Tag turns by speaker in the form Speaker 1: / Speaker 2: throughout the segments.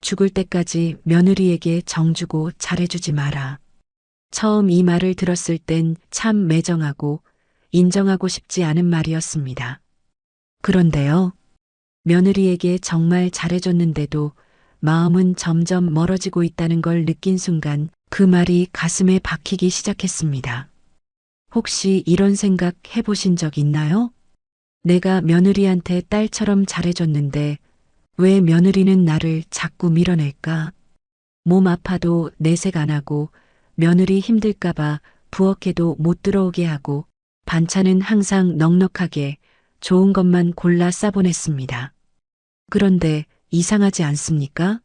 Speaker 1: 죽을 때까지 며느리에게 정주고 잘해주지 마라. 처음 이 말을 들었을 땐 참 매정하고 인정하고 싶지 않은 말이었습니다. 그런데요, 며느리에게 정말 잘해줬는데도 마음은 점점 멀어지고 있다는 걸 느낀 순간 그 말이 가슴에 박히기 시작했습니다. 혹시 이런 생각 해보신 적 있나요? 내가 며느리한테 딸처럼 잘해줬는데 왜 며느리는 나를 자꾸 밀어낼까? 몸 아파도 내색 안 하고 며느리 힘들까봐 부엌에도 못 들어오게 하고 반찬은 항상 넉넉하게 좋은 것만 골라 싸보냈습니다. 그런데 이상하지 않습니까?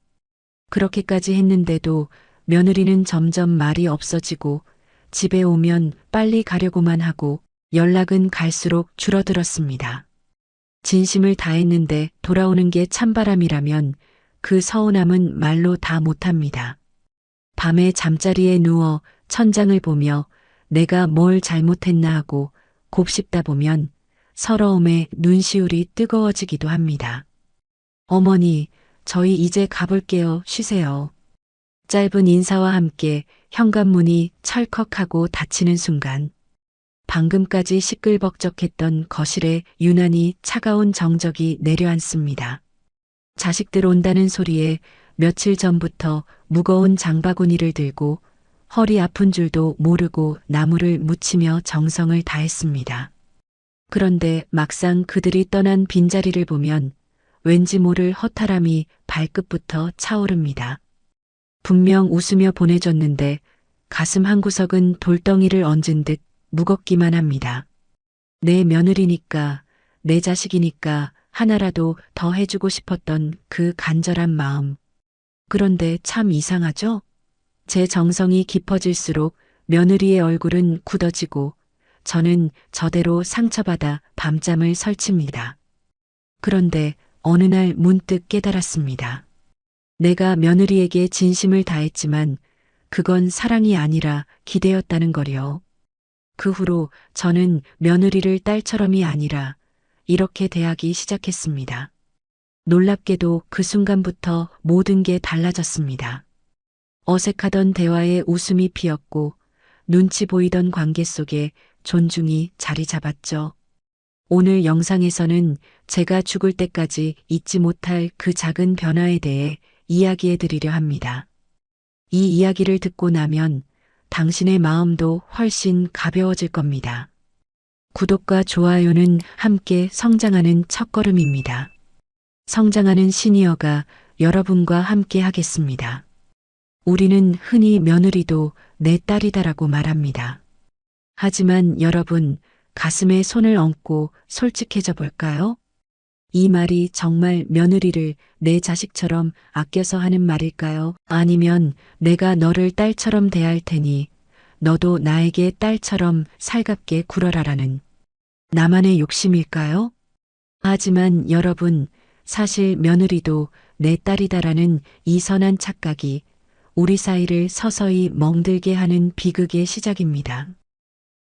Speaker 1: 그렇게까지 했는데도 며느리는 점점 말이 없어지고 집에 오면 빨리 가려고만 하고 연락은 갈수록 줄어들었습니다. 진심을 다했는데 돌아오는 게 찬바람이라면 그 서운함은 말로 다 못합니다. 밤에 잠자리에 누워 천장을 보며 내가 뭘 잘못했나 하고 곱씹다 보면 서러움에 눈시울이 뜨거워지기도 합니다. 어머니, 저희 이제 가볼게요. 쉬세요. 짧은 인사와 함께 현관문이 철컥하고 닫히는 순간 방금까지 시끌벅적했던 거실에 유난히 차가운 정적이 내려앉습니다. 자식들 온다는 소리에 며칠 전부터 무거운 장바구니를 들고 허리 아픈 줄도 모르고 나무를 묻히며 정성을 다했습니다. 그런데 막상 그들이 떠난 빈자리를 보면 왠지 모를 허탈함이 발끝부터 차오릅니다. 분명 웃으며 보내줬는데 가슴 한구석은 돌덩이를 얹은 듯 무겁기만 합니다. 내 며느리니까, 내 자식이니까 하나라도 더 해주고 싶었던 그 간절한 마음. 그런데 참 이상하죠? 제 정성이 깊어질수록 며느리의 얼굴은 굳어지고 저는 저대로 상처받아 밤잠을 설칩니다. 그런데 어느 날 문득 깨달았습니다. 내가 며느리에게 진심을 다했지만 그건 사랑이 아니라 기대였다는 거요. 그 후로 저는 며느리를 딸처럼이 아니라 이렇게 대하기 시작했습니다. 놀랍게도 그 순간부터 모든 게 달라졌습니다. 어색하던 대화에 웃음이 피었고 눈치 보이던 관계 속에 존중이 자리 잡았죠. 오늘 영상에서는 제가 죽을 때까지 잊지 못할 그 작은 변화에 대해 이야기해 드리려 합니다. 이 이야기를 듣고 나면 당신의 마음도 훨씬 가벼워질 겁니다. 구독과 좋아요는 함께 성장하는 첫걸음입니다. 성장하는 시니어가 여러분과 함께 하겠습니다. 우리는 흔히 며느리도 내 딸이다라고 말합니다. 하지만 여러분, 가슴에 손을 얹고 솔직해져 볼까요? 이 말이 정말 며느리를 내 자식처럼 아껴서 하는 말일까요? 아니면 내가 너를 딸처럼 대할 테니 너도 나에게 딸처럼 살갑게 굴어라라는 나만의 욕심일까요? 하지만 여러분, 사실 며느리도 내 딸이다라는 이 선한 착각이 우리 사이를 서서히 멍들게 하는 비극의 시작입니다.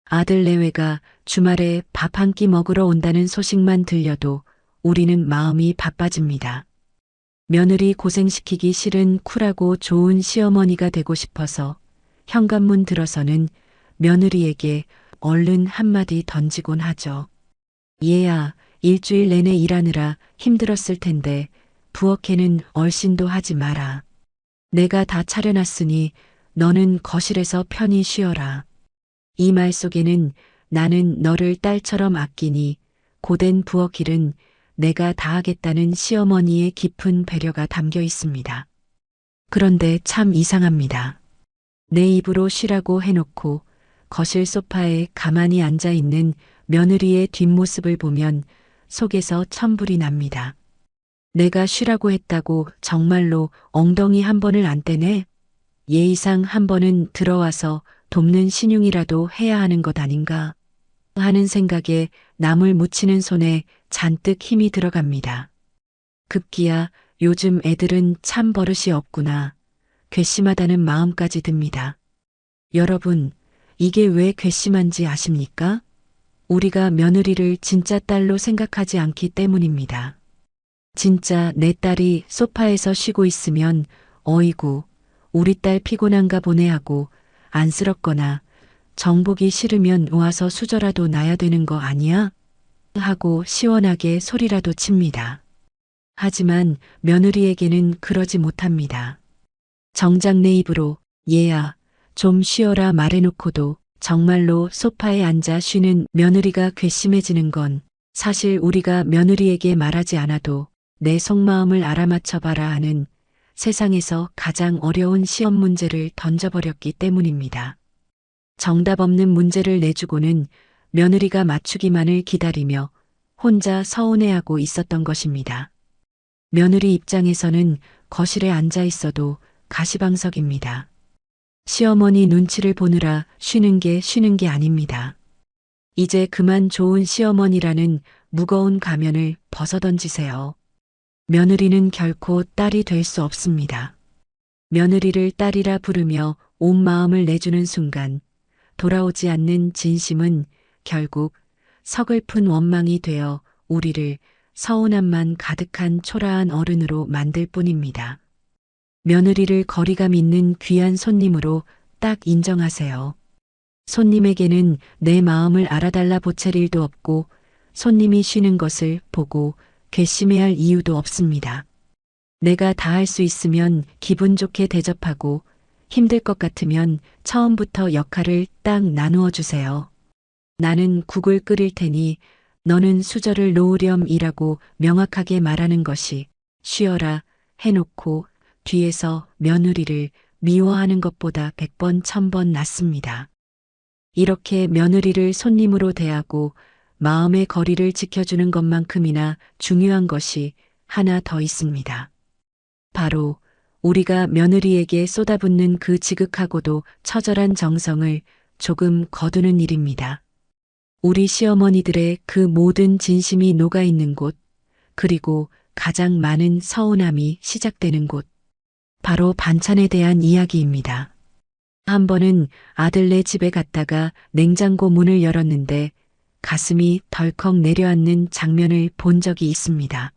Speaker 1: 아들 내외가 주말에 밥 한 끼 먹으러 온다는 소식만 들려도 우리는 마음이 바빠집니다. 며느리 고생시키기 싫은 쿨하고 좋은 시어머니가 되고 싶어서 현관문 들어서는 며느리에게 얼른 한마디 던지곤 하죠. 얘야, 일주일 내내 일하느라 힘들었을 텐데 부엌에는 얼씬도 하지 마라. 내가 다 차려놨으니 너는 거실에서 편히 쉬어라. 이 말 속에는 나는 너를 딸처럼 아끼니 고된 부엌 일은 내가 다 하겠다는 시어머니의 깊은 배려가 담겨 있습니다. 그런데 참 이상합니다. 내 입으로 쉬라고 해놓고 거실 소파에 가만히 앉아 있는 며느리의 뒷모습을 보면 속에서 천불이 납니다. 내가 쉬라고 했다고 정말로 엉덩이 한 번을 안 떼네? 예의상 한 번은 들어와서 돕는 신용이라도 해야 하는 것 아닌가 하는 생각에 남을 묻히는 손에 잔뜩 힘이 들어갑니다. 급기야 요즘 애들은 참 버릇이 없구나. 괘씸하다는 마음까지 듭니다. 여러분, 이게 왜 괘씸한지 아십니까? 우리가 며느리를 진짜 딸로 생각하지 않기 때문입니다. 진짜 내 딸이 소파에서 쉬고 있으면 어이구, 우리 딸 피곤한가 보네 하고 안쓰럽거나 정보기 싫으면 와서 수저라도 놔야 되는 거 아니야? 하고 시원하게 소리라도 칩니다. 하지만 며느리에게는 그러지 못합니다. 정작 내 입으로 얘야, 좀 쉬어라 말해놓고도 정말로 소파에 앉아 쉬는 며느리가 괘씸해지는 건 사실 우리가 며느리에게 말하지 않아도 내 속마음을 알아맞혀봐라 하는 세상에서 가장 어려운 시험 문제를 던져버렸기 때문입니다. 정답 없는 문제를 내주고는 며느리가 맞추기만을 기다리며 혼자 서운해하고 있었던 것입니다. 며느리 입장에서는 거실에 앉아 있어도 가시방석입니다. 시어머니 눈치를 보느라 쉬는 게 아닙니다. 이제 그만 좋은 시어머니라는 무거운 가면을 벗어던지세요. 며느리는 결코 딸이 될 수 없습니다. 며느리를 딸이라 부르며 온 마음을 내주는 순간 돌아오지 않는 진심은 결국 서글픈 원망이 되어 우리를 서운함만 가득한 초라한 어른으로 만들 뿐입니다. 며느리를 거리감 있는 귀한 손님으로 딱 인정하세요. 손님에게는 내 마음을 알아달라 보챌 일도 없고 손님이 쉬는 것을 보고 괘씸해할 이유도 없습니다. 내가 다 할 수 있으면 기분 좋게 대접하고 힘들 것 같으면 처음부터 역할을 딱 나누어 주세요. 나는 국을 끓일 테니 너는 수저를 놓으렴이라고 명확하게 말하는 것이 쉬어라 해놓고 뒤에서 며느리를 미워하는 것보다 100번 1000번 낫습니다. 이렇게 며느리를 손님으로 대하고 마음의 거리를 지켜주는 것만큼이나 중요한 것이 하나 더 있습니다. 바로 우리가 며느리에게 쏟아붓는 그 지극하고도 처절한 정성을 조금 거두는 일입니다. 우리 시어머니들의 그 모든 진심이 녹아있는 곳, 그리고 가장 많은 서운함이 시작되는 곳, 바로 반찬에 대한 이야기입니다. 한 번은 아들네 집에 갔다가 냉장고 문을 열었는데 가슴이 덜컥 내려앉는 장면을 본 적이 있습니다.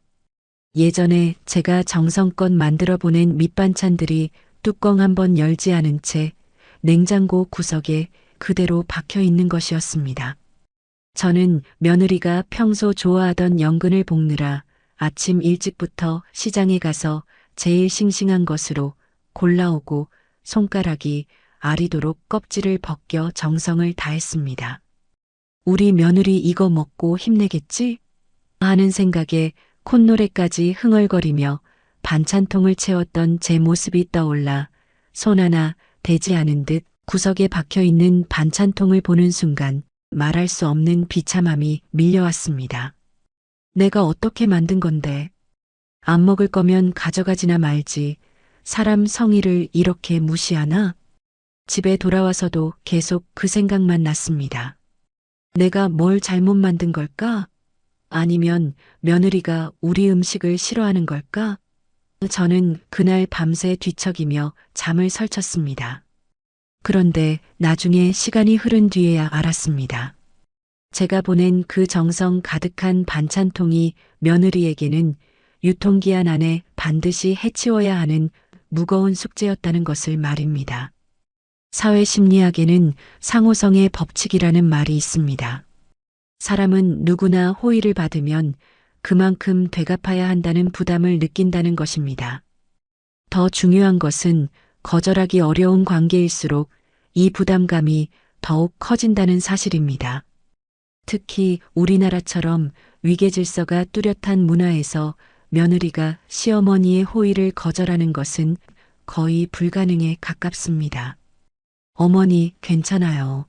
Speaker 1: 예전에 제가 정성껏 만들어 보낸 밑반찬들이 뚜껑 한번 열지 않은 채 냉장고 구석에 그대로 박혀 있는 것이었습니다. 저는 며느리가 평소 좋아하던 연근을 볶느라 아침 일찍부터 시장에 가서 제일 싱싱한 것으로 골라오고 손가락이 아리도록 껍질을 벗겨 정성을 다했습니다. 우리 며느리 이거 먹고 힘내겠지? 하는 생각에 콧노래까지 흥얼거리며 반찬통을 채웠던 제 모습이 떠올라 손 하나 대지 않은 듯 구석에 박혀있는 반찬통을 보는 순간 말할 수 없는 비참함이 밀려왔습니다. 내가 어떻게 만든 건데? 안 먹을 거면 가져가지나 말지. 사람 성의를 이렇게 무시하나? 집에 돌아와서도 계속 그 생각만 났습니다. 내가 뭘 잘못 만든 걸까? 아니면 며느리가 우리 음식을 싫어하는 걸까? 저는 그날 밤새 뒤척이며 잠을 설쳤습니다. 그런데 나중에 시간이 흐른 뒤에야 알았습니다. 제가 보낸 그 정성 가득한 반찬통이 며느리에게는 유통기한 안에 반드시 해치워야 하는 무거운 숙제였다는 것을 말입니다. 사회심리학에는 상호성의 법칙이라는 말이 있습니다. 사람은 누구나 호의를 받으면 그만큼 되갚아야 한다는 부담을 느낀다는 것입니다. 더 중요한 것은 거절하기 어려운 관계일수록 이 부담감이 더욱 커진다는 사실입니다. 특히 우리나라처럼 위계질서가 뚜렷한 문화에서 며느리가 시어머니의 호의를 거절하는 것은 거의 불가능에 가깝습니다. 어머니, 괜찮아요.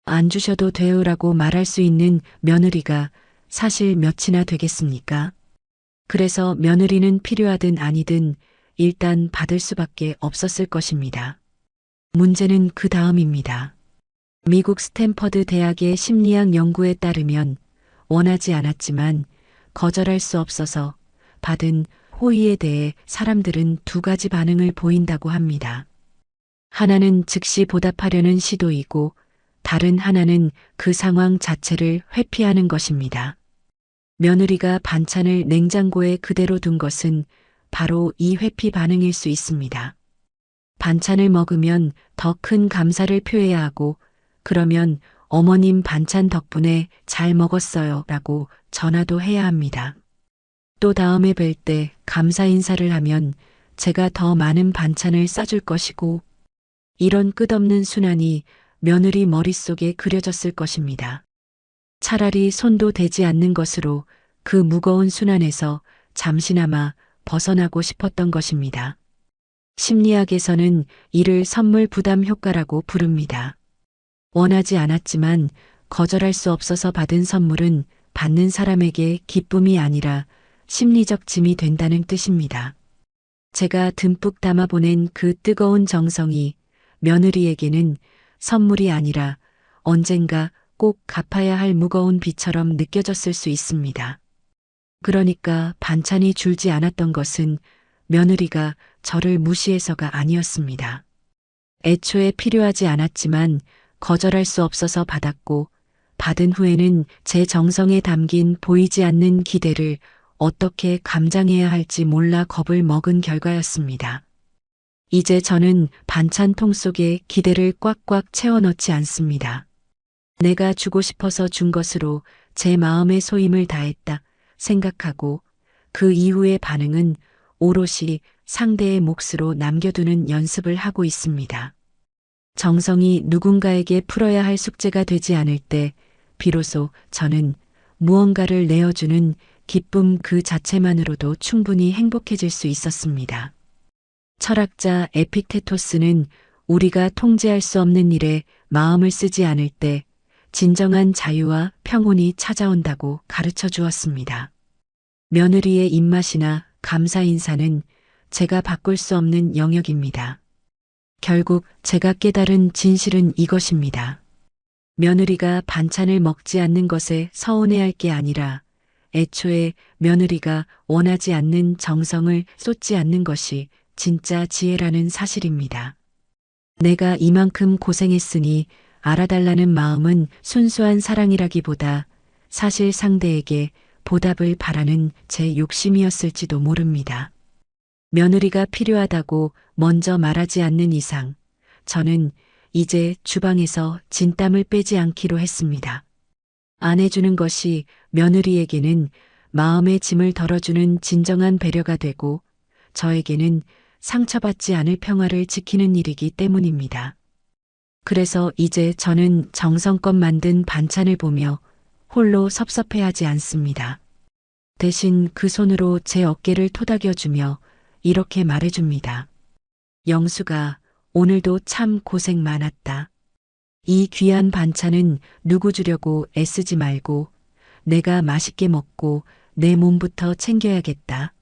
Speaker 1: 안 주셔도 돼요라고 말할 수 있는 며느리가 사실 몇이나 되겠습니까? 그래서 며느리는 필요하든 아니든 일단 받을 수밖에 없었을 것입니다. 문제는 그 다음입니다. 미국 스탠퍼드 대학의 심리학 연구에 따르면 원하지 않았지만 거절할 수 없어서 받은 호의에 대해 사람들은 두 가지 반응을 보인다고 합니다. 하나는 즉시 보답하려는 시도이고 다른 하나는 그 상황 자체를 회피하는 것입니다. 며느리가 반찬을 냉장고에 그대로 둔 것은 바로 이 회피 반응일 수 있습니다. 반찬을 먹으면 더 큰 감사를 표해야 하고, 그러면 어머님 반찬 덕분에 잘 먹었어요 라고 전화도 해야 합니다. 또 다음에 뵐 때 감사 인사를 하면 제가 더 많은 반찬을 싸줄 것이고, 이런 끝없는 순환이 며느리 머릿속에 그려졌을 것입니다. 차라리 손도 대지 않는 것으로 그 무거운 순환에서 잠시나마 벗어나고 싶었던 것입니다. 심리학에서는 이를 선물 부담 효과라고 부릅니다. 원하지 않았지만 거절할 수 없어서 받은 선물은 받는 사람에게 기쁨이 아니라 심리적 짐이 된다는 뜻입니다. 제가 듬뿍 담아 보낸 그 뜨거운 정성이 며느리에게는 선물이 아니라 언젠가 꼭 갚아야 할 무거운 빚처럼 느껴졌을 수 있습니다. 그러니까 반찬이 줄지 않았던 것은 며느리가 저를 무시해서가 아니었습니다. 애초에 필요하지 않았지만 거절할 수 없어서 받았고, 받은 후에는 제 정성에 담긴 보이지 않는 기대를 어떻게 감당해야 할지 몰라 겁을 먹은 결과였습니다. 이제 저는 반찬통 속에 기대를 꽉꽉 채워 넣지 않습니다. 내가 주고 싶어서 준 것으로 제 마음의 소임을 다했다 생각하고, 그 이후의 반응은 오롯이 상대의 몫으로 남겨두는 연습을 하고 있습니다. 정성이 누군가에게 풀어야 할 숙제가 되지 않을 때 비로소 저는 무언가를 내어주는 기쁨 그 자체만으로도 충분히 행복해질 수 있었습니다. 철학자 에픽테토스는 우리가 통제할 수 없는 일에 마음을 쓰지 않을 때 진정한 자유와 평온이 찾아온다고 가르쳐 주었습니다. 며느리의 입맛이나 감사 인사는 제가 바꿀 수 없는 영역입니다. 결국 제가 깨달은 진실은 이것입니다. 며느리가 반찬을 먹지 않는 것에 서운해할 게 아니라 애초에 며느리가 원하지 않는 정성을 쏟지 않는 것이 진짜 지혜라는 사실입니다. 내가 이만큼 고생했으니 알아달라는 마음은 순수한 사랑이라기보다 사실 상대에게 보답을 바라는 제 욕심이었을지도 모릅니다. 며느리가 필요하다고 먼저 말하지 않는 이상 저는 이제 주방에서 진땀을 빼지 않기로 했습니다. 안 해주는 것이 며느리에게는 마음의 짐을 덜어주는 진정한 배려가 되고 저에게는 상처받지 않을 평화를 지키는 일이기 때문입니다. 그래서 이제 저는 정성껏 만든 반찬을 보며 홀로 섭섭해하지 않습니다. 대신 그 손으로 제 어깨를 토닥여주며 이렇게 말해줍니다. 영수가 오늘도 참 고생 많았다. 이 귀한 반찬은 누구 주려고 애쓰지 말고 내가 맛있게 먹고 내 몸부터 챙겨야겠다.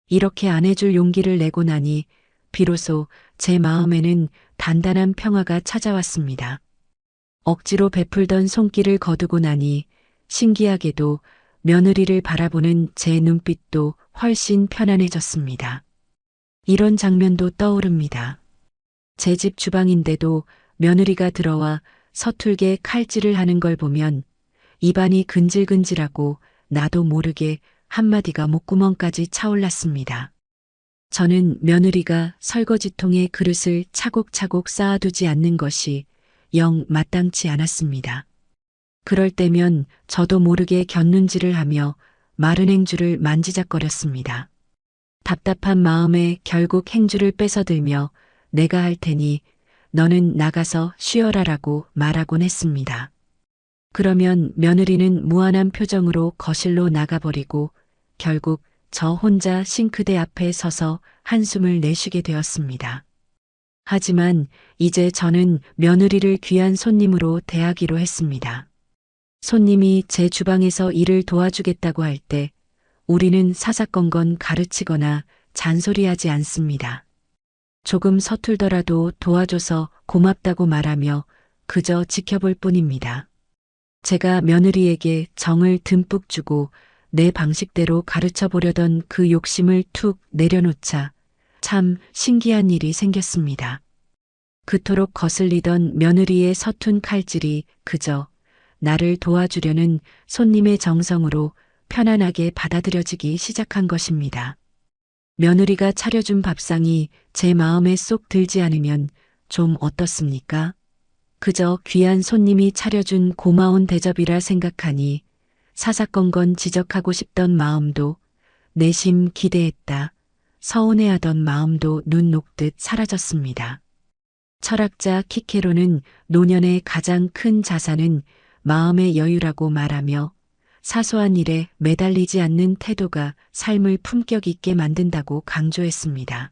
Speaker 1: 이렇게 안 해줄 용기를 내고 나니 비로소 제 마음에는 단단한 평화가 찾아왔습니다. 억지로 베풀던 손길을 거두고 나니 신기하게도 며느리를 바라보는 제 눈빛도 훨씬 편안해졌습니다. 이런 장면도 떠오릅니다. 제 집 주방인데도 며느리가 들어와 서툴게 칼질을 하는 걸 보면 입안이 근질근질하고 나도 모르게 한마디가 목구멍까지 차올랐습니다. 저는 며느리가 설거지통에 그릇을 차곡차곡 쌓아두지 않는 것이 영 마땅치 않았습니다. 그럴 때면 저도 모르게 곁눈질을 하며 마른 행주를 만지작거렸습니다. 답답한 마음에 결국 행주를 뺏어들며 내가 할 테니 너는 나가서 쉬어라라고 말하곤 했습니다. 그러면 며느리는 무안한 표정으로 거실로 나가버리고 결국 저 혼자 싱크대 앞에 서서 한숨을 내쉬게 되었습니다. 하지만 이제 저는 며느리를 귀한 손님으로 대하기로 했습니다. 손님이 제 주방에서 일을 도와주겠다고 할 때 우리는 사사건건 가르치거나 잔소리하지 않습니다. 조금 서툴더라도 도와줘서 고맙다고 말하며 그저 지켜볼 뿐입니다. 제가 며느리에게 정을 듬뿍 주고 내 방식대로 가르쳐 보려던 그 욕심을 툭 내려놓자 참 신기한 일이 생겼습니다. 그토록 거슬리던 며느리의 서툰 칼질이 그저 나를 도와주려는 손님의 정성으로 편안하게 받아들여지기 시작한 것입니다. 며느리가 차려준 밥상이 제 마음에 쏙 들지 않으면 좀 어떻습니까? 그저 귀한 손님이 차려준 고마운 대접이라 생각하니 사사건건 지적하고 싶던 마음도 내심 기대했다, 서운해하던 마음도 눈 녹듯 사라졌습니다. 철학자 키케로는 노년의 가장 큰 자산은 마음의 여유라고 말하며 사소한 일에 매달리지 않는 태도가 삶을 품격 있게 만든다고 강조했습니다.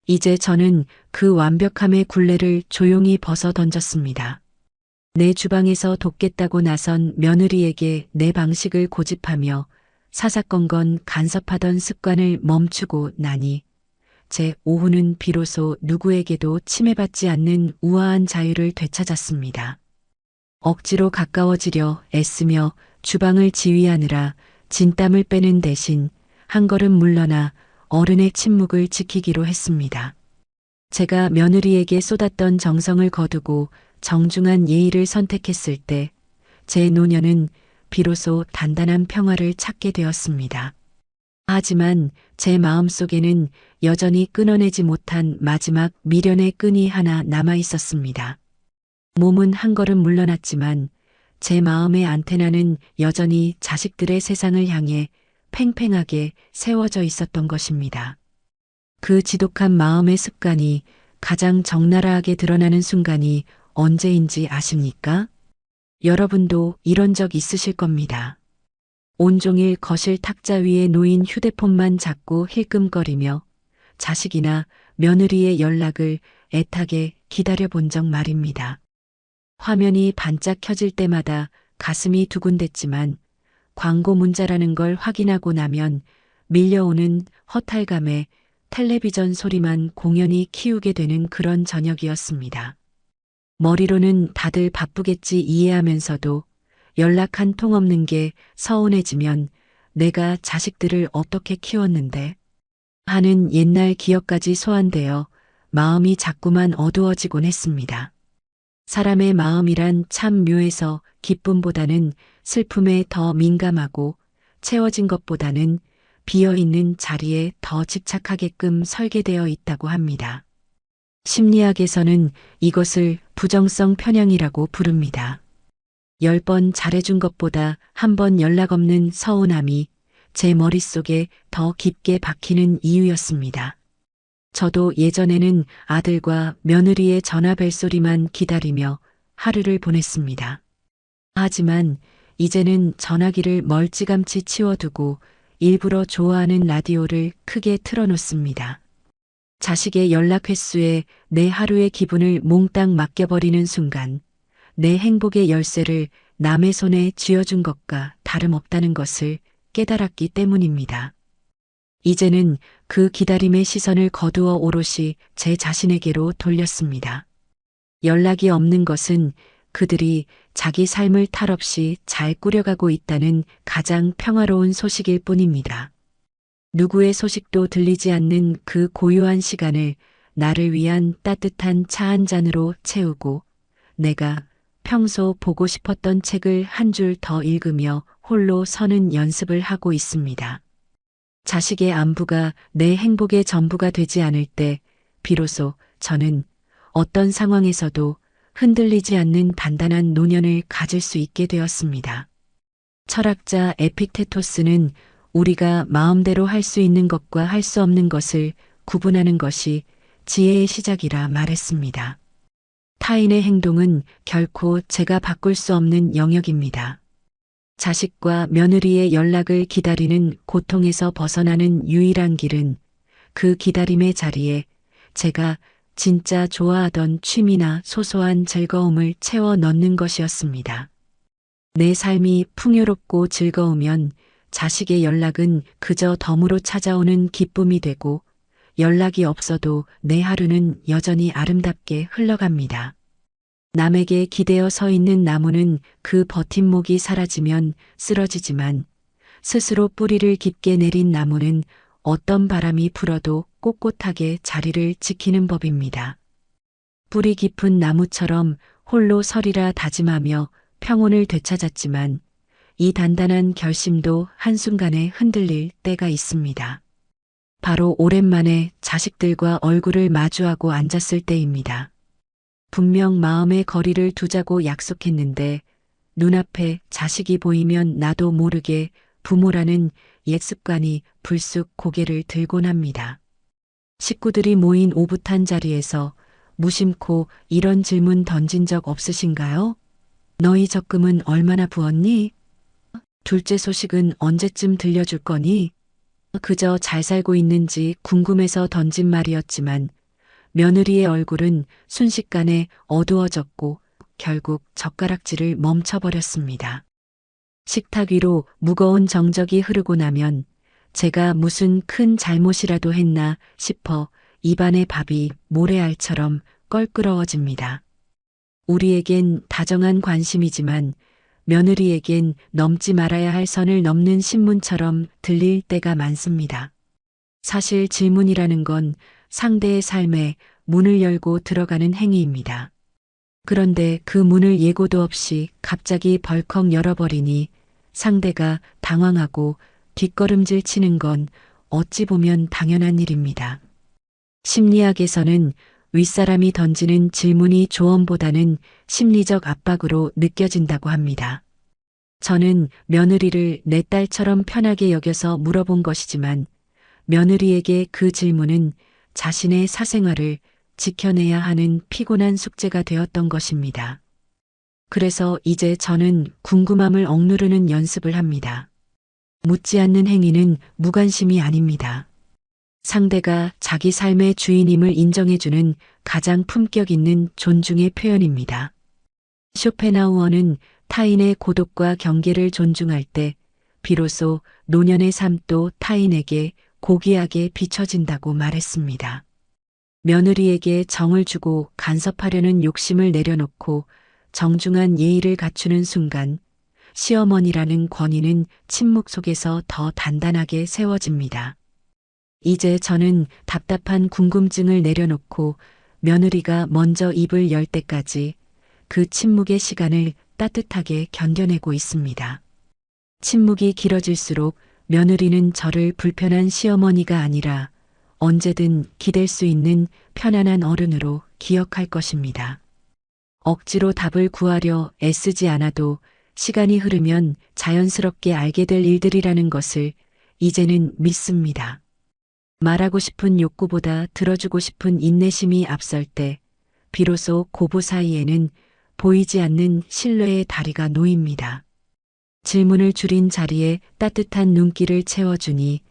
Speaker 1: 이제 저는 그 완벽함의 굴레를 조용히 벗어 던졌습니다. 내 주방에서 돕겠다고 나선 며느리에게 내 방식을 고집하며 사사건건 간섭하던 습관을 멈추고 나니 제 오후는 비로소 누구에게도 침해받지 않는 우아한 자유를 되찾았습니다. 억지로 가까워지려 애쓰며 주방을 지휘하느라 진땀을 빼는 대신 한 걸음 물러나 어른의 침묵을 지키기로 했습니다. 제가 며느리에게 쏟았던 정성을 거두고 정중한 예의를 선택했을 때 제 노년은 비로소 단단한 평화를 찾게 되었습니다. 하지만 제 마음속에는 여전히 끊어내지 못한 마지막 미련의 끈이 하나 남아 있었습니다. 몸은 한 걸음 물러났지만 제 마음의 안테나는 여전히 자식들의 세상을 향해 팽팽하게 세워져 있었던 것입니다. 그 지독한 마음의 습관이 가장 적나라하게 드러나는 순간이 언제인지 아십니까? 여러분도 이런 적 있으실 겁니다. 온종일 거실 탁자 위에 놓인 휴대폰만 잡고 힐끔거리며 자식이나 며느리의 연락을 애타게 기다려본 적 말입니다. 화면이 반짝 켜질 때마다 가슴이 두근댔지만 광고 문자라는 걸 확인하고 나면 밀려오는 허탈감에 텔레비전 소리만 공연히 키우게 되는 그런 저녁이었습니다. 머리로는 다들 바쁘겠지 이해하면서도 연락 한 통 없는 게 서운해지면 내가 자식들을 어떻게 키웠는데 하는 옛날 기억까지 소환되어 마음이 자꾸만 어두워지곤 했습니다. 사람의 마음이란 참 묘해서 기쁨보다는 슬픔에 더 민감하고 채워진 것보다는 비어있는 자리에 더 집착하게끔 설계되어 있다고 합니다. 심리학에서는 이것을 부정성 편향이라고 부릅니다. 10번 잘해준 것보다 한 번 연락 없는 서운함이 제 머릿속에 더 깊게 박히는 이유였습니다. 저도 예전에는 아들과 며느리의 전화 벨소리만 기다리며 하루를 보냈습니다. 하지만 이제는 전화기를 멀찌감치 치워두고 일부러 좋아하는 라디오를 크게 틀어놓습니다. 자식의 연락 횟수에 내 하루의 기분을 몽땅 맡겨버리는 순간 내 행복의 열쇠를 남의 손에 쥐어준 것과 다름없다는 것을 깨달았기 때문입니다. 이제는 그 기다림의 시선을 거두어 오롯이 제 자신에게로 돌렸습니다. 연락이 없는 것은 그들이 자기 삶을 탈없이 잘 꾸려가고 있다는 가장 평화로운 소식일 뿐입니다. 누구의 소식도 들리지 않는 그 고요한 시간을 나를 위한 따뜻한 차 한 잔으로 채우고 내가 평소 보고 싶었던 책을 한 줄 더 읽으며 홀로 서는 연습을 하고 있습니다. 자식의 안부가 내 행복의 전부가 되지 않을 때 비로소 저는 어떤 상황에서도 흔들리지 않는 단단한 노년을 가질 수 있게 되었습니다. 철학자 에픽테토스는 우리가 마음대로 할 수 있는 것과 할 수 없는 것을 구분하는 것이 지혜의 시작이라 말했습니다. 타인의 행동은 결코 제가 바꿀 수 없는 영역입니다. 자식과 며느리의 연락을 기다리는 고통에서 벗어나는 유일한 길은 그 기다림의 자리에 제가 진짜 좋아하던 취미나 소소한 즐거움을 채워 넣는 것이었습니다. 내 삶이 풍요롭고 즐거우면 자식의 연락은 그저 덤으로 찾아오는 기쁨이 되고 연락이 없어도 내 하루는 여전히 아름답게 흘러갑니다. 남에게 기대어 서 있는 나무는 그 버팀목이 사라지면 쓰러지지만 스스로 뿌리를 깊게 내린 나무는 어떤 바람이 불어도 꼿꼿하게 자리를 지키는 법입니다. 뿌리 깊은 나무처럼 홀로 서리라 다짐하며 평온을 되찾았지만 이 단단한 결심도 한순간에 흔들릴 때가 있습니다. 바로 오랜만에 자식들과 얼굴을 마주하고 앉았을 때입니다. 분명 마음의 거리를 두자고 약속했는데 눈앞에 자식이 보이면 나도 모르게 부모라는 옛 습관이 불쑥 고개를 들곤 합니다. 식구들이 모인 오붓한 자리에서 무심코 이런 질문 던진 적 없으신가요? 너희 적금은 얼마나 부었니? 둘째 소식은 언제쯤 들려줄 거니? 그저 잘 살고 있는지 궁금해서 던진 말이었지만 며느리의 얼굴은 순식간에 어두워졌고 결국 젓가락질을 멈춰버렸습니다. 식탁 위로 무거운 정적이 흐르고 나면 제가 무슨 큰 잘못이라도 했나 싶어 입안의 밥이 모래알처럼 껄끄러워집니다. 우리에겐 다정한 관심이지만 며느리에겐 넘지 말아야 할 선을 넘는 신문처럼 들릴 때가 많습니다. 사실 질문이라는 건 상대의 삶에 문을 열고 들어가는 행위입니다. 그런데 그 문을 예고도 없이 갑자기 벌컥 열어버리니 상대가 당황하고 뒷걸음질 치는 건 어찌 보면 당연한 일입니다. 심리학에서는 윗사람이 던지는 질문이 조언보다는 심리적 압박으로 느껴진다고 합니다. 저는 며느리를 내 딸처럼 편하게 여겨서 물어본 것이지만 며느리에게 그 질문은 자신의 사생활을 지켜내야 하는 피곤한 숙제가 되었던 것입니다. 그래서 이제 저는 궁금함을 억누르는 연습을 합니다. 묻지 않는 행위는 무관심이 아닙니다. 상대가 자기 삶의 주인임을 인정해주는 가장 품격 있는 존중의 표현입니다. 쇼펜하우어는 타인의 고독과 경계를 존중할 때 비로소 노년의 삶도 타인에게 고귀하게 비춰진다고 말했습니다. 며느리에게 정을 주고 간섭하려는 욕심을 내려놓고 정중한 예의를 갖추는 순간 시어머니라는 권위는 침묵 속에서 더 단단하게 세워집니다. 이제 저는 답답한 궁금증을 내려놓고 며느리가 먼저 입을 열 때까지 그 침묵의 시간을 따뜻하게 견뎌내고 있습니다. 침묵이 길어질수록 며느리는 저를 불편한 시어머니가 아니라 언제든 기댈 수 있는 편안한 어른으로 기억할 것입니다. 억지로 답을 구하려 애쓰지 않아도 시간이 흐르면 자연스럽게 알게 될 일들이라는 것을 이제는 믿습니다. 말하고 싶은 욕구보다 들어주고 싶은 인내심이 앞설 때 비로소 고부 사이에는 보이지 않는 신뢰의 다리가 놓입니다. 질문을 줄인 자리에 따뜻한 눈길을 채워주니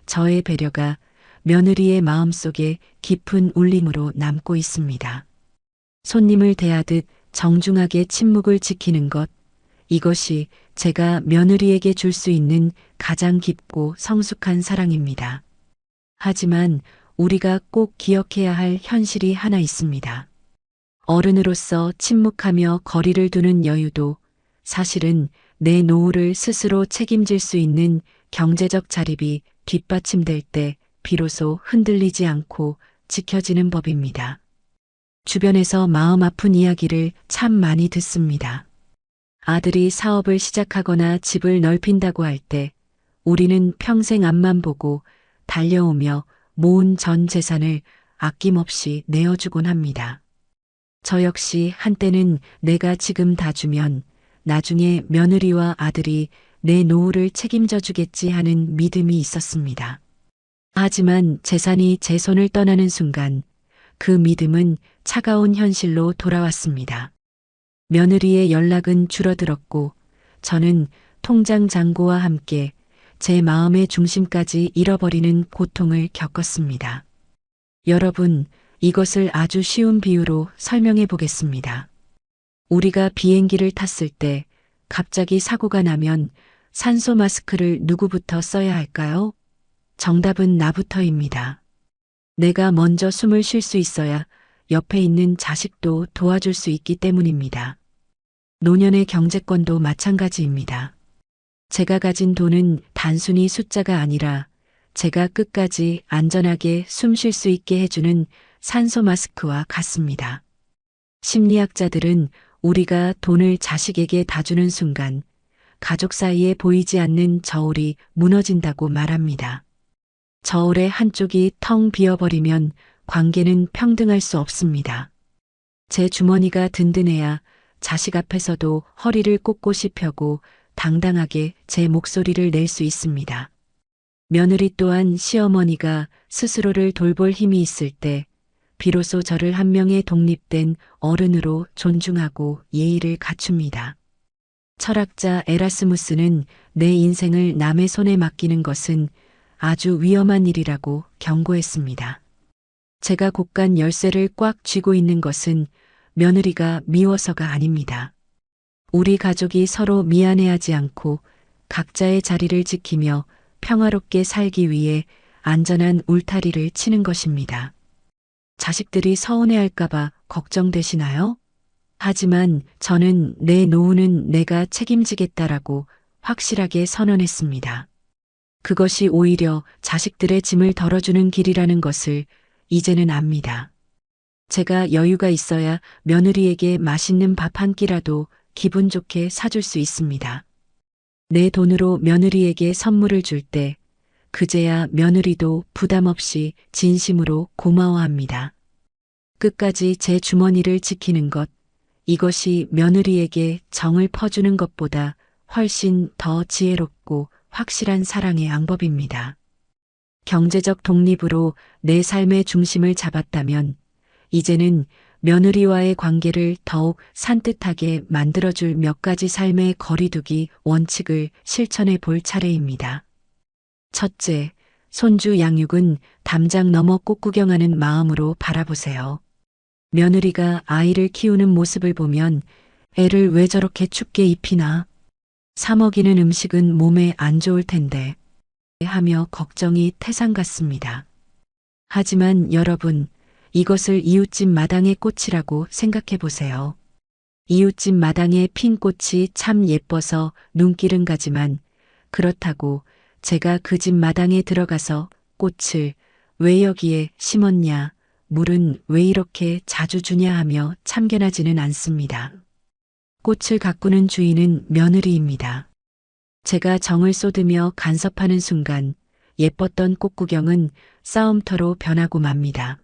Speaker 1: 저의 배려가 며느리의 마음속에 깊은 울림으로 남고 있습니다. 손님을 대하듯 정중하게 침묵을 지키는 것, 이것이 제가 며느리에게 줄 수 있는 가장 깊고 성숙한 사랑입니다. 하지만 우리가 꼭 기억해야 할 현실이 하나 있습니다. 어른으로서 침묵하며 거리를 두는 여유도 사실은 내 노후를 스스로 책임질 수 있는 경제적 자립이 뒷받침될 때 비로소 흔들리지 않고 지켜지는 법입니다. 주변에서 마음 아픈 이야기를 참 많이 듣습니다. 아들이 사업을 시작하거나 집을 넓힌다고 할 때 우리는 평생 앞만 보고 달려오며 모은 전 재산을 아낌없이 내어주곤 합니다. 저 역시 한때는 내가 지금 다 주면 나중에 며느리와 아들이 내 노후를 책임져 주겠지 하는 믿음이 있었습니다. 하지만 재산이 제 손을 떠나는 순간 그 믿음은 차가운 현실로 돌아왔습니다. 며느리의 연락은 줄어들었고 저는 통장 잔고와 함께 제 마음의 중심까지 잃어버리는 고통을 겪었습니다. 여러분, 이것을 아주 쉬운 비유로 설명해 보겠습니다. 우리가 비행기를 탔을 때 갑자기 사고가 나면 산소 마스크를 누구부터 써야 할까요? 정답은 나부터입니다. 내가 먼저 숨을 쉴 수 있어야 옆에 있는 자식도 도와줄 수 있기 때문입니다. 노년의 경제권도 마찬가지입니다. 제가 가진 돈은 단순히 숫자가 아니라 제가 끝까지 안전하게 숨 쉴 수 있게 해주는 산소 마스크와 같습니다. 심리학자들은 우리가 돈을 자식에게 다 주는 순간 가족 사이에 보이지 않는 저울이 무너진다고 말합니다. 저울의 한쪽이 텅 비어버리면 관계는 평등할 수 없습니다. 제 주머니가 든든해야 자식 앞에서도 허리를 꼿꼿이 펴고 당당하게 제 목소리를 낼 수 있습니다. 며느리 또한 시어머니가 스스로를 돌볼 힘이 있을 때 비로소 저를 한 명의 독립된 어른으로 존중하고 예의를 갖춥니다. 철학자 에라스무스는 내 인생을 남의 손에 맡기는 것은 아주 위험한 일이라고 경고했습니다. 제가 곳간 열쇠를 꽉 쥐고 있는 것은 며느리가 미워서가 아닙니다. 우리 가족이 서로 미안해하지 않고 각자의 자리를 지키며 평화롭게 살기 위해 안전한 울타리를 치는 것입니다. 자식들이 서운해할까봐 걱정되시나요? 하지만 저는 내 노후는 내가 책임지겠다라고 확실하게 선언했습니다. 그것이 오히려 자식들의 짐을 덜어주는 길이라는 것을 이제는 압니다. 제가 여유가 있어야 며느리에게 맛있는 밥 한 끼라도 기분 좋게 사줄 수 있습니다. 내 돈으로 며느리에게 선물을 줄 때 그제야 며느리도 부담 없이 진심으로 고마워합니다. 끝까지 제 주머니를 지키는 것, 이것이 며느리에게 정을 퍼주는 것보다 훨씬 더 지혜롭고 확실한 사랑의 방법입니다. 경제적 독립으로 내 삶의 중심을 잡았다면 이제는 며느리와의 관계를 더욱 산뜻하게 만들어줄 몇 가지 삶의 거리두기 원칙을 실천해 볼 차례입니다. 첫째, 손주 양육은 담장 너머 꽃구경하는 마음으로 바라보세요. 며느리가 아이를 키우는 모습을 보면 애를 왜 저렇게 춥게 입히나? 사 먹이는 음식은 몸에 안 좋을 텐데 하며 걱정이 태산 같습니다. 하지만 여러분, 이것을 이웃집 마당의 꽃이라고 생각해 보세요. 이웃집 마당에 핀 꽃이 참 예뻐서 눈길은 가지만 그렇다고 제가 그 집 마당에 들어가서 꽃을 왜 여기에 심었냐, 물은 왜 이렇게 자주 주냐 하며 참견하지는 않습니다. 꽃을 가꾸는 주인은 며느리입니다. 제가 정을 쏟으며 간섭하는 순간 예뻤던 꽃구경은 싸움터로 변하고 맙니다.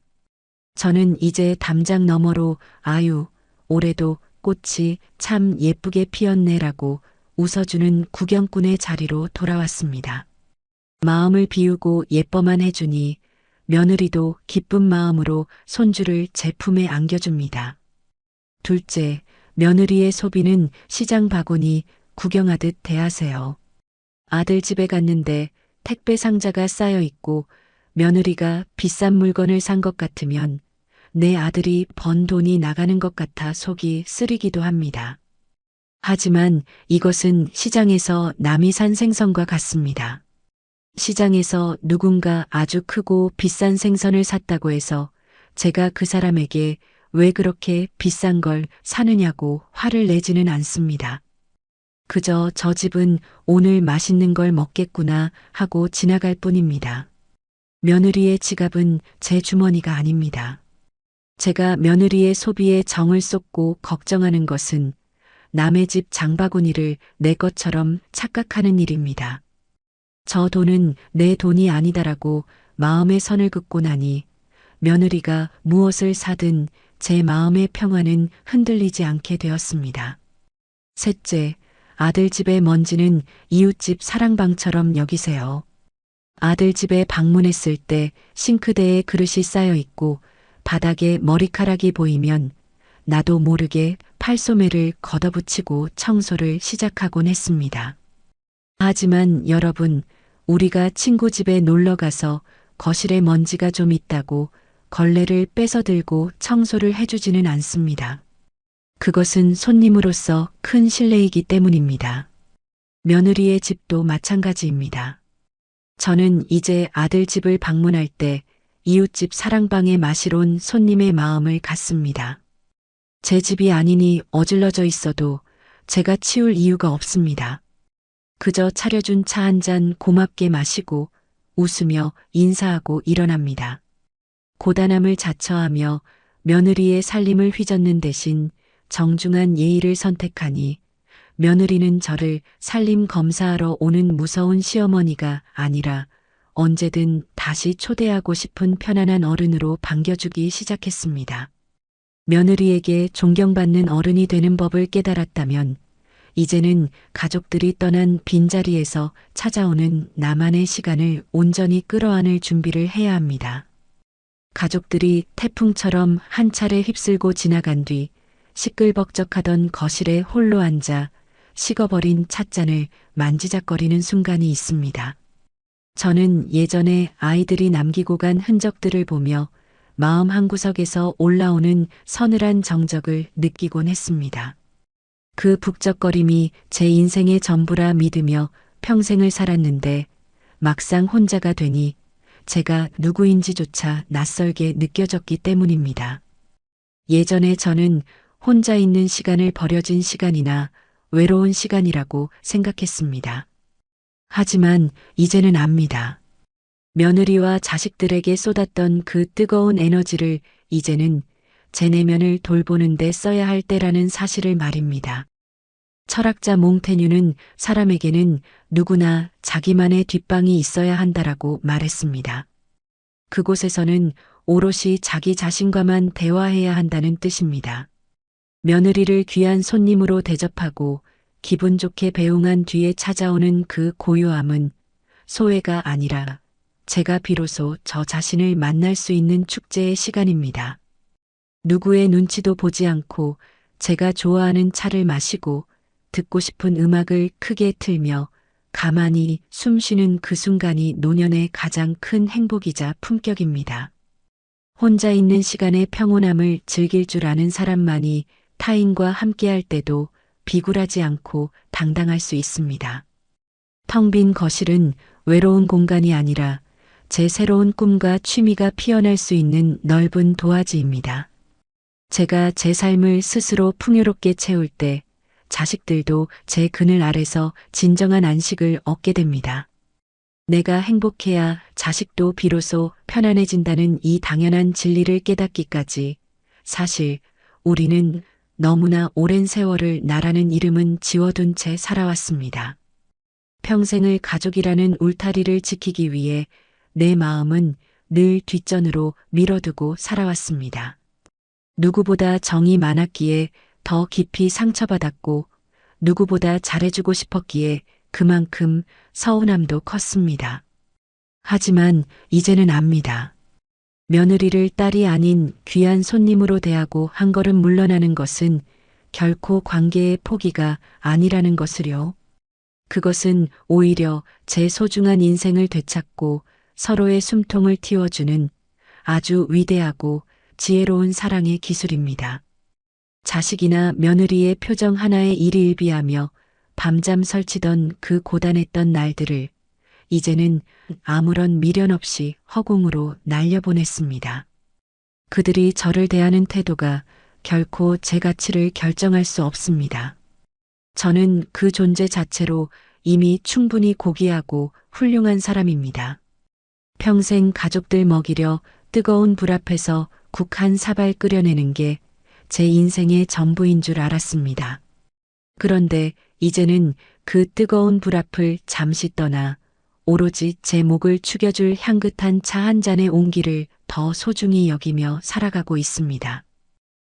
Speaker 1: 저는 이제 담장 너머로 아유, 올해도 꽃이 참 예쁘게 피었네라고 웃어주는 구경꾼의 자리로 돌아왔습니다. 마음을 비우고 예뻐만 해주니 며느리도 기쁜 마음으로 손주를 제 품에 안겨줍니다. 둘째, 며느리의 소비는 시장 바구니 구경하듯 대하세요. 아들 집에 갔는데 택배 상자가 쌓여 있고 며느리가 비싼 물건을 산 것 같으면 내 아들이 번 돈이 나가는 것 같아 속이 쓰리기도 합니다. 하지만 이것은 시장에서 남이 산 생선과 같습니다. 시장에서 누군가 아주 크고 비싼 생선을 샀다고 해서 제가 그 사람에게 왜 그렇게 비싼 걸 사느냐고 화를 내지는 않습니다. 그저 저 집은 오늘 맛있는 걸 먹겠구나 하고 지나갈 뿐입니다. 며느리의 지갑은 제 주머니가 아닙니다. 제가 며느리의 소비에 정을 쏟고 걱정하는 것은 남의 집 장바구니를 내 것처럼 착각하는 일입니다. 저 돈은 내 돈이 아니다라고 마음의 선을 긋고 나니 며느리가 무엇을 사든 제 마음의 평화는 흔들리지 않게 되었습니다. 셋째, 아들 집의 먼지는 이웃집 사랑방처럼 여기세요. 아들 집에 방문했을 때 싱크대에 그릇이 쌓여 있고 바닥에 머리카락이 보이면 나도 모르게 팔소매를 걷어붙이고 청소를 시작하곤 했습니다. 하지만 여러분, 우리가 친구 집에 놀러 가서 거실에 먼지가 좀 있다고 걸레를 뺏어 들고 청소를 해주지는 않습니다. 그것은 손님으로서 큰 신뢰이기 때문입니다. 며느리의 집도 마찬가지입니다. 저는 이제 아들 집을 방문할 때 이웃집 사랑방에 마시러 온 손님의 마음을 갖습니다. 제 집이 아니니 어질러져 있어도 제가 치울 이유가 없습니다. 그저 차려준 차 한 잔 고맙게 마시고 웃으며 인사하고 일어납니다. 고단함을 자처하며 며느리의 살림을 휘젓는 대신 정중한 예의를 선택하니 며느리는 저를 살림 검사하러 오는 무서운 시어머니가 아니라 언제든 다시 초대하고 싶은 편안한 어른으로 반겨주기 시작했습니다. 며느리에게 존경받는 어른이 되는 법을 깨달았다면 이제는 가족들이 떠난 빈자리에서 찾아오는 나만의 시간을 온전히 끌어안을 준비를 해야 합니다. 가족들이 태풍처럼 한 차례 휩쓸고 지나간 뒤 시끌벅적하던 거실에 홀로 앉아 식어버린 찻잔을 만지작거리는 순간이 있습니다. 저는 예전에 아이들이 남기고 간 흔적들을 보며 마음 한구석에서 올라오는 서늘한 정적을 느끼곤 했습니다. 그 북적거림이 제 인생의 전부라 믿으며 평생을 살았는데 막상 혼자가 되니 제가 누구인지조차 낯설게 느껴졌기 때문입니다. 예전에 저는 혼자 있는 시간을 버려진 시간이나 외로운 시간이라고 생각했습니다. 하지만 이제는 압니다. 며느리와 자식들에게 쏟았던 그 뜨거운 에너지를 이제는 제 내면을 돌보는 데 써야 할 때라는 사실을 말입니다. 철학자 몽테뉴는 사람에게는 누구나 자기만의 뒷방이 있어야 한다라고 말했습니다. 그곳에서는 오롯이 자기 자신과만 대화해야 한다는 뜻입니다. 며느리를 귀한 손님으로 대접하고 기분 좋게 배웅한 뒤에 찾아오는 그 고요함은 소외가 아니라 제가 비로소 저 자신을 만날 수 있는 축제의 시간입니다. 누구의 눈치도 보지 않고 제가 좋아하는 차를 마시고 듣고 싶은 음악을 크게 틀며 가만히 숨 쉬는 그 순간이 노년의 가장 큰 행복이자 품격입니다. 혼자 있는 시간의 평온함을 즐길 줄 아는 사람만이 타인과 함께할 때도 비굴하지 않고 당당할 수 있습니다. 텅 빈 거실은 외로운 공간이 아니라 제 새로운 꿈과 취미가 피어날 수 있는 넓은 도화지입니다. 제가 제 삶을 스스로 풍요롭게 채울 때 자식들도 제 그늘 아래서 진정한 안식을 얻게 됩니다. 내가 행복해야 자식도 비로소 편안해진다는 이 당연한 진리를 깨닫기까지 사실 우리는 너무나 오랜 세월을 나라는 이름은 지워둔 채 살아왔습니다. 평생을 가족이라는 울타리를 지키기 위해 내 마음은 늘 뒷전으로 밀어두고 살아왔습니다. 누구보다 정이 많았기에 더 깊이 상처받았고 누구보다 잘해주고 싶었기에 그만큼 서운함도 컸습니다. 하지만 이제는 압니다. 며느리를 딸이 아닌 귀한 손님으로 대하고 한 걸음 물러나는 것은 결코 관계의 포기가 아니라는 것을요. 그것은 오히려 제 소중한 인생을 되찾고 서로의 숨통을 틔워주는 아주 위대하고 지혜로운 사랑의 기술입니다. 자식이나 며느리의 표정 하나에 일희일비하며 밤잠 설치던 그 고단했던 날들을 이제는 아무런 미련 없이 허공으로 날려보냈습니다. 그들이 저를 대하는 태도가 결코 제 가치를 결정할 수 없습니다. 저는 그 존재 자체로 이미 충분히 고귀하고 훌륭한 사람입니다. 평생 가족들 먹이려 뜨거운 불 앞에서 국 한 사발 끓여내는 게 제 인생의 전부인 줄 알았습니다. 그런데 이제는 그 뜨거운 불 앞을 잠시 떠나 오로지 제 목을 축여줄 향긋한 차 한 잔의 온기를 더 소중히 여기며 살아가고 있습니다.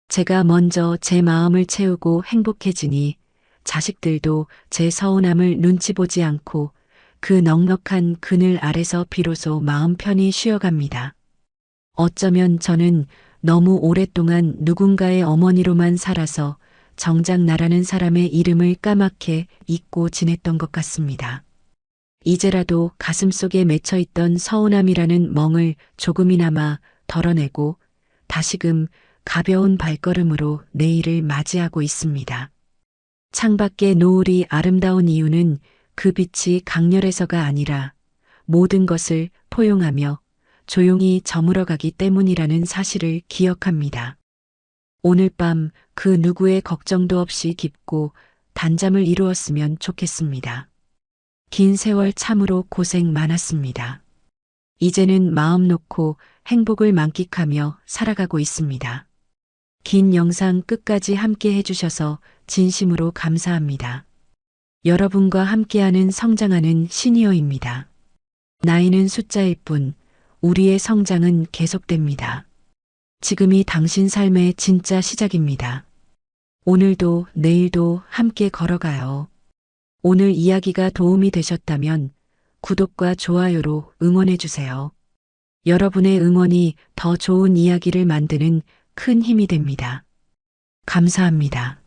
Speaker 1: 제가 먼저 제 마음을 채우고 행복해지니 자식들도 제 서운함을 눈치 보지 않고 그 넉넉한 그늘 아래서 비로소 마음 편히 쉬어갑니다. 어쩌면 저는 너무 오랫동안 누군가의 어머니로만 살아서 정작 나라는 사람의 이름을 까맣게 잊고 지냈던 것 같습니다. 이제라도 가슴속에 맺혀있던 서운함이라는 멍을 조금이나마 덜어내고 다시금 가벼운 발걸음으로 내일을 맞이하고 있습니다. 창밖의 노을이 아름다운 이유는 그 빛이 강렬해서가 아니라 모든 것을 포용하며 조용히 저물어가기 때문이라는 사실을 기억합니다. 오늘 밤 그 누구의 걱정도 없이 깊고 단잠을 이루었으면 좋겠습니다. 긴 세월 참으로 고생 많았습니다. 이제는 마음 놓고 행복을 만끽하며 살아가고 있습니다. 긴 영상 끝까지 함께 해주셔서 진심으로 감사합니다. 여러분과 함께하는 성장하는 시니어입니다. 나이는 숫자일 뿐 우리의 성장은 계속됩니다. 지금이 당신 삶의 진짜 시작입니다. 오늘도 내일도 함께 걸어가요. 오늘 이야기가 도움이 되셨다면 구독과 좋아요로 응원해주세요. 여러분의 응원이 더 좋은 이야기를 만드는 큰 힘이 됩니다. 감사합니다.